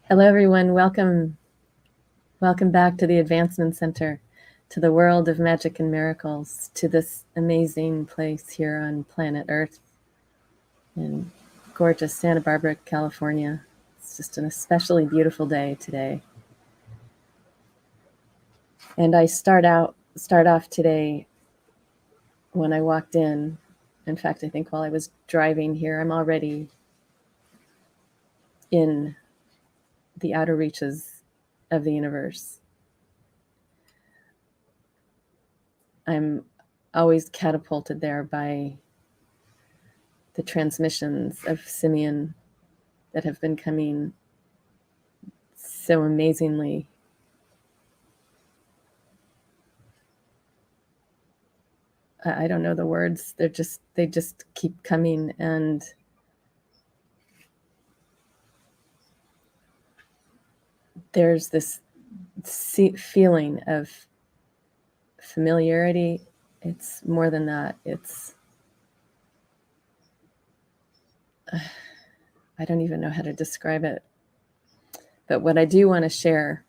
Hello, everyone. Welcome back to the Advancement Center, to the world of magic and miracles, to this amazing place here on planet Earth in gorgeous Santa Barbara, California. It's just an especially beautiful day today. And I start off today when I walked in. In fact, I think while I was driving here, I'm already in the outer reaches of the universe. I'm always catapulted there by the transmissions of Simeon that have been coming so amazingly. I don't know the words. They just keep coming, and there's this feeling of familiarity. It's more than that. It's I don't even know how to describe it. But what I do want to share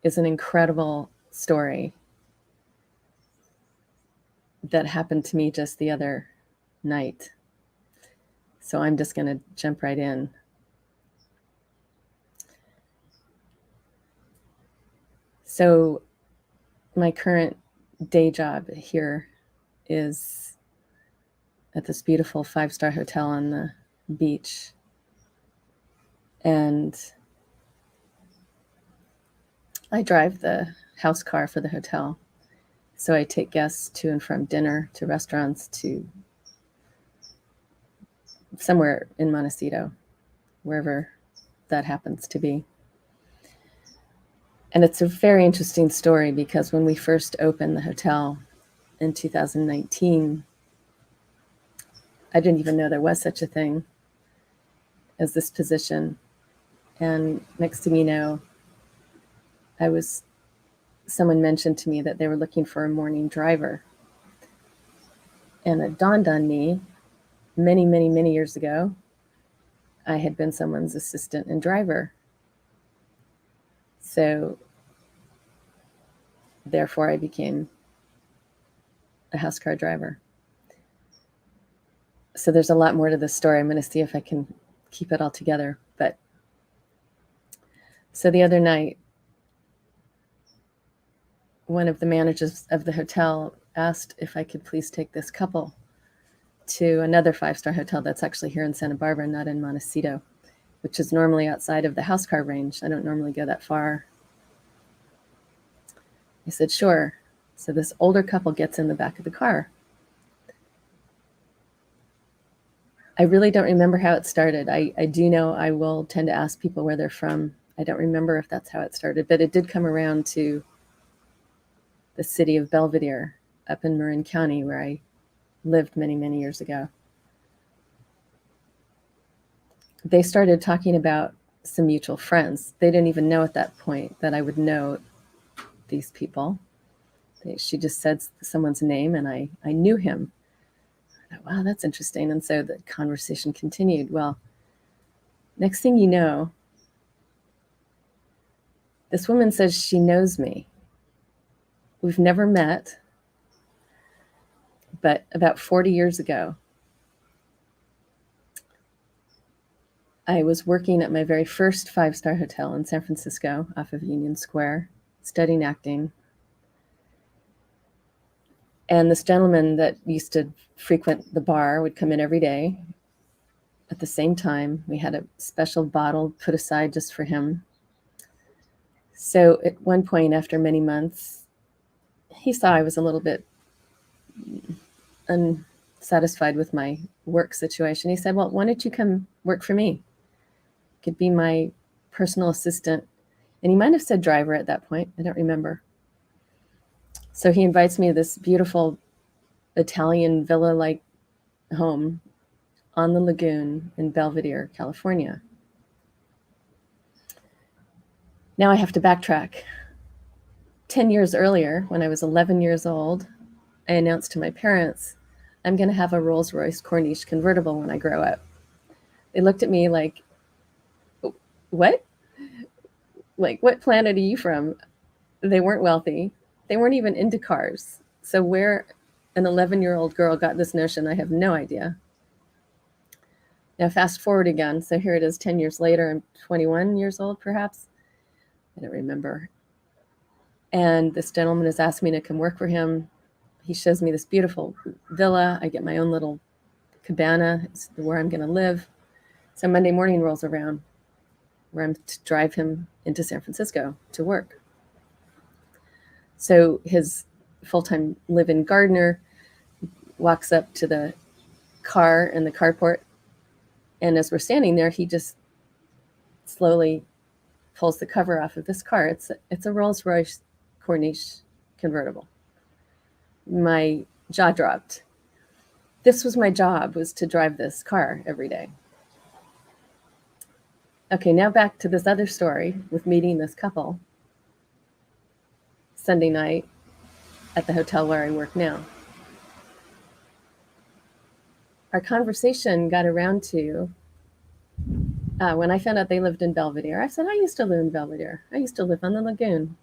is an incredible story that happened to me just the other night. So I'm just going to jump right in. So my current day job here is at this beautiful 5-star hotel on the beach. And I drive the house car for the hotel. So I take guests to and from dinner, to restaurants, to somewhere in Montecito, wherever that happens to be. And it's a very interesting story because when we first opened the hotel in 2019, I didn't even know there was such a thing as this position. And next thing you know, someone mentioned to me that they were looking for a morning driver. And it dawned on me many, many, many years ago, I had been someone's assistant and driver. So therefore I became a house car driver. So there's a lot more to this story. I'm going to see if I can keep it all together. But so the other night, one of the managers of the hotel asked if I could please take this couple to another 5-star hotel that's actually here in Santa Barbara, not in Montecito, which is normally outside of the house car range. I don't normally go that far. I said, sure. So this older couple gets in the back of the car. I really don't remember how it started. I do know I will tend to ask people where they're from. I don't remember if that's how it started, but it did come around to the city of Belvedere up in Marin County, where I lived many, many years ago. They started talking about some mutual friends. They didn't even know at that point that I would know these people. She just said someone's name, and I knew him. I thought, wow, that's interesting. And so the conversation continued. Well, next thing you know, this woman says she knows me. We've never met, but about 40 years ago, I was working at my very first 5-star hotel in San Francisco off of Union Square, studying acting. And this gentleman that used to frequent the bar would come in every day. At the same time, we had a special bottle put aside just for him. So at one point, after many months, he saw I was a little bit unsatisfied with my work situation. He said, well, why don't you come work for me? You could be my personal assistant. And he might have said driver at that point. I don't remember. So he invites me to this beautiful Italian villa-like home on the lagoon in Belvedere, California. Now I have to backtrack. 10 years earlier, when I was 11 years old, I announced to my parents, I'm going to have a Rolls-Royce Corniche convertible when I grow up. They looked at me like what? Like, what planet are you from? They weren't wealthy. They weren't even into cars. So where an 11-year-old girl got this notion, I have no idea. Now, fast forward again. So here it is 10 years later. I'm 21 years old, perhaps. I don't remember. And this gentleman has asked me to come work for him. He shows me this beautiful villa. I get my own little cabana. It's where I'm going to live. So Monday morning rolls around where I'm to drive him into San Francisco to work. So his full-time live-in gardener walks up to the car in the carport. And as we're standing there, he just slowly pulls the cover off of this car. It's a Rolls-Royce Corniche convertible. My jaw dropped. This was my job, was to drive this car every day. Okay, now back to this other story with meeting this couple Sunday night at the hotel where I work now. Our conversation got around to when I found out they lived in Belvedere. I said, I used to live in Belvedere. I used to live on the lagoon.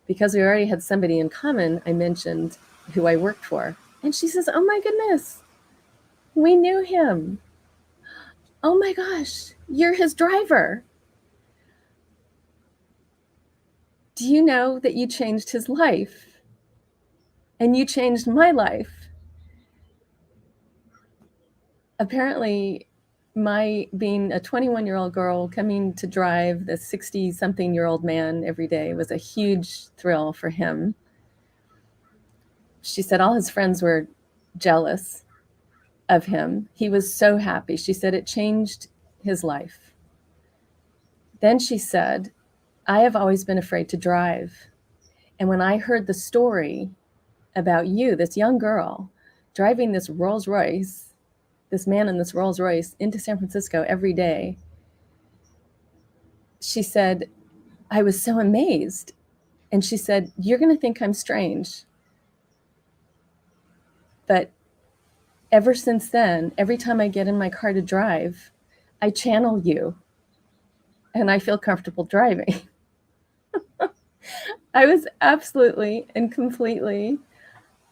Because we already had somebody in common, I mentioned who I worked for. And she says, oh my goodness, we knew him. Oh my gosh, you're his driver. Do you know that you changed his life? And you changed my life. Apparently, my being a 21-year-old girl coming to drive the 60-something-year-old man every day was a huge thrill for him. She said all his friends were jealous of him. He was so happy. She said it changed his life. Then she said, I have always been afraid to drive. And when I heard the story about you, this young girl, driving this Rolls Royce, this man in this Rolls Royce into San Francisco every day, she said, I was so amazed. And she said, you're going to think I'm strange. But ever since then, every time I get in my car to drive, I channel you and I feel comfortable driving. I was absolutely and completely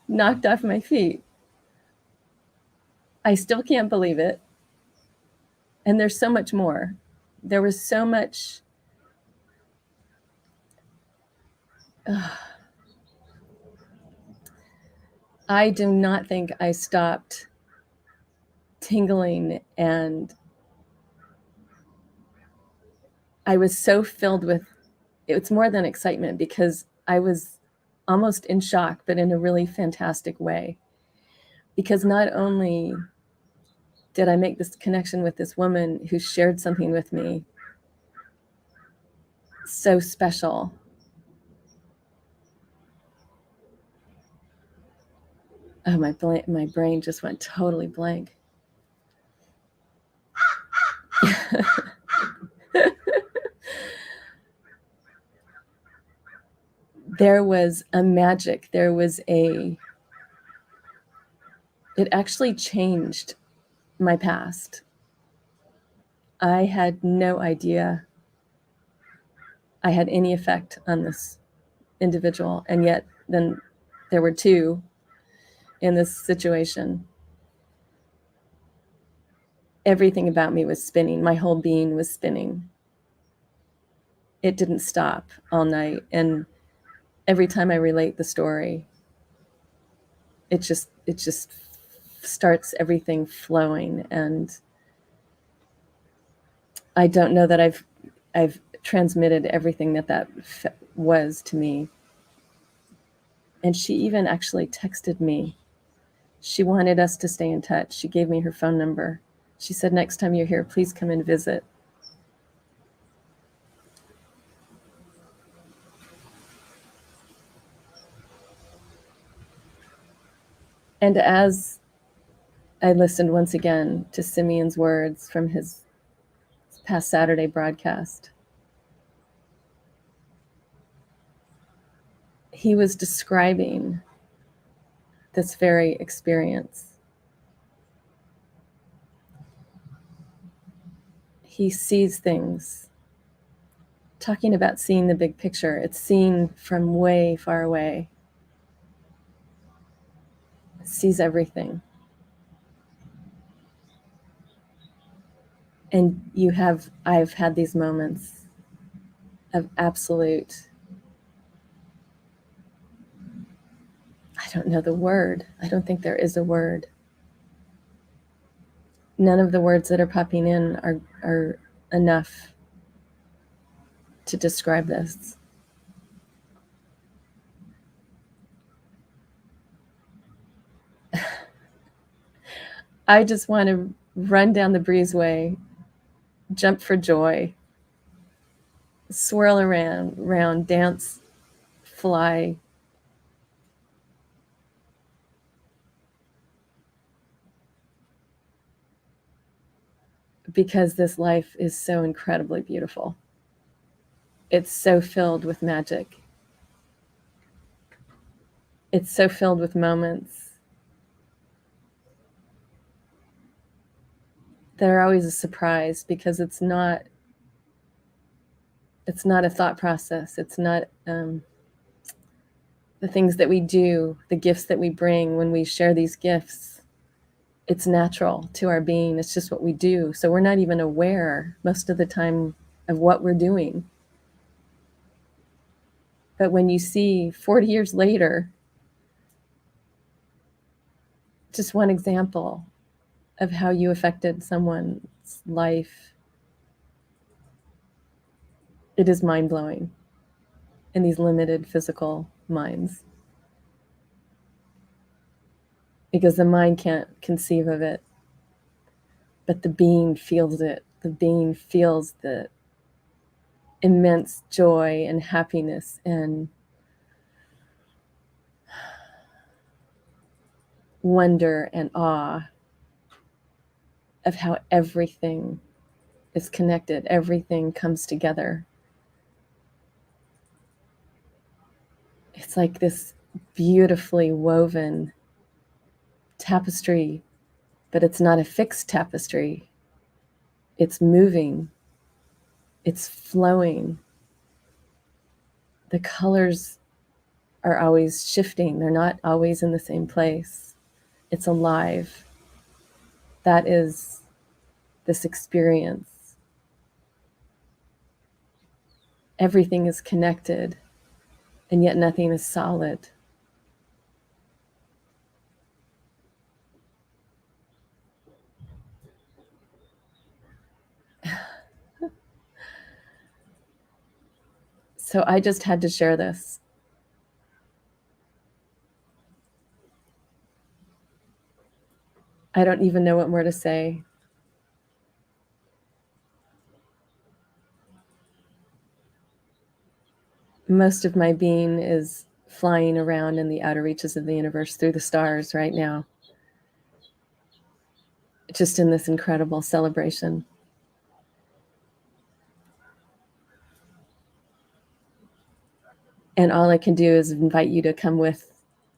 knocked off my feet. I still can't believe it. And there's so much more. There was so much. I do not think I stopped tingling, and I was so filled with, it's more than excitement, because I was almost in shock, but in a really fantastic way. Because not only did I make this connection with this woman who shared something with me so special, oh, my brain just went totally blank. There was a magic. It actually changed my past. I had no idea I had any effect on this individual. And yet then there were two in this situation. Everything about me was spinning. My whole being was spinning. It didn't stop all night. And every time I relate the story, it just starts everything flowing. And I don't know that I've transmitted everything that was to me. And she even actually texted me. She wanted us to stay in touch. She gave me her phone number. She said, next time you're here, please come and visit. And as I listened once again to Simeon's words from his past Saturday broadcast, he was describing this very experience. he sees things. Talking about seeing the big picture, it's seen from way far away. It sees everything. And I've had these moments of absolute, I don't know the word. I don't think there is a word. None of the words that are popping in are enough to describe this. I just want to run down the breezeway, jump for joy, swirl around, dance, fly. Because this life is so incredibly beautiful. It's so filled with magic. It's so filled with moments that are always a surprise, because it's not a thought process. It's not the things that we do, the gifts that we bring when we share these gifts. It's natural to our being. It's just what we do. So we're not even aware most of the time of what we're doing. But when you see 40 years later, just one example of how you affected someone's life, it is mind-blowing in these limited physical minds. Because the mind can't conceive of it, but the being feels it. The being feels the immense joy and happiness and wonder and awe of how everything is connected. Everything comes together. It's like this beautifully woven tapestry, but it's not a fixed tapestry. It's moving. It's flowing. The colors are always shifting. They're not always in the same place. It's alive. That is this experience. Everything is connected, and yet nothing is solid. So I just had to share this. I don't even know what more to say. Most of my being is flying around in the outer reaches of the universe through the stars right now, just in this incredible celebration. And all I can do is invite you to come with,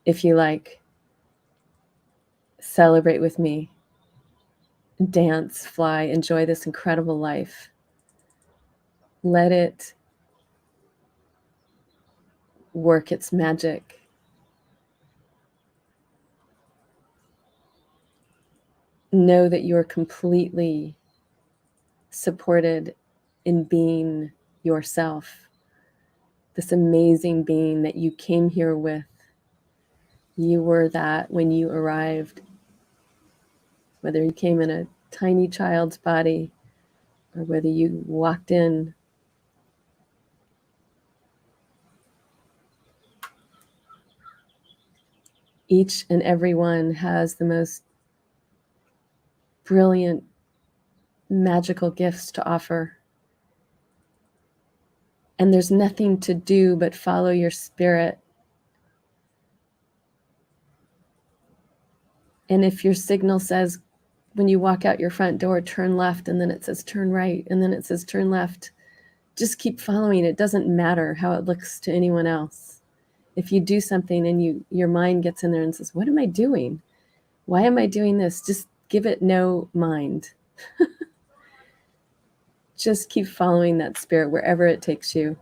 if you like, celebrate with me, dance, fly, enjoy this incredible life. Let it work its magic. Know that you're completely supported in being yourself, this amazing being that you came here with. You were that when you arrived, whether you came in a tiny child's body or whether you walked in. Each and every one has the most brilliant, magical gifts to offer. And there's nothing to do but follow your spirit. And if your signal says, when you walk out your front door, turn left, and then it says turn right, and then it says turn left, just keep following. It doesn't matter how it looks to anyone else. If you do something and your mind gets in there and says, what am I doing? Why am I doing this? Just give it no mind. just keep following that spirit wherever it takes you.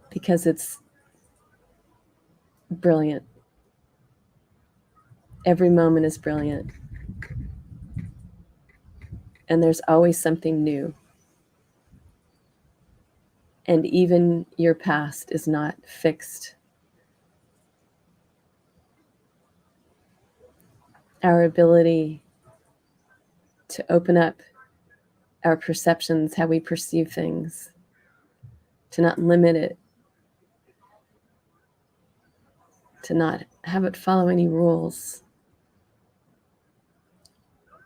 Because it's brilliant. Every moment is brilliant. And there's always something new. And even your past is not fixed. Our ability to open up our perceptions, how we perceive things, to not limit it, to not have it follow any rules,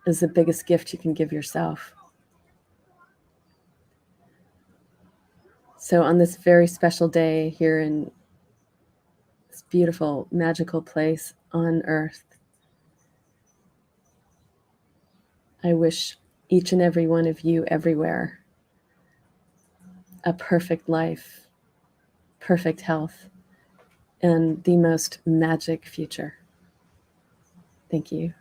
is the biggest gift you can give yourself. So on this very special day here in this beautiful, magical place on Earth, I wish each and every one of you everywhere a perfect life, perfect health, and the most magic future. Thank you.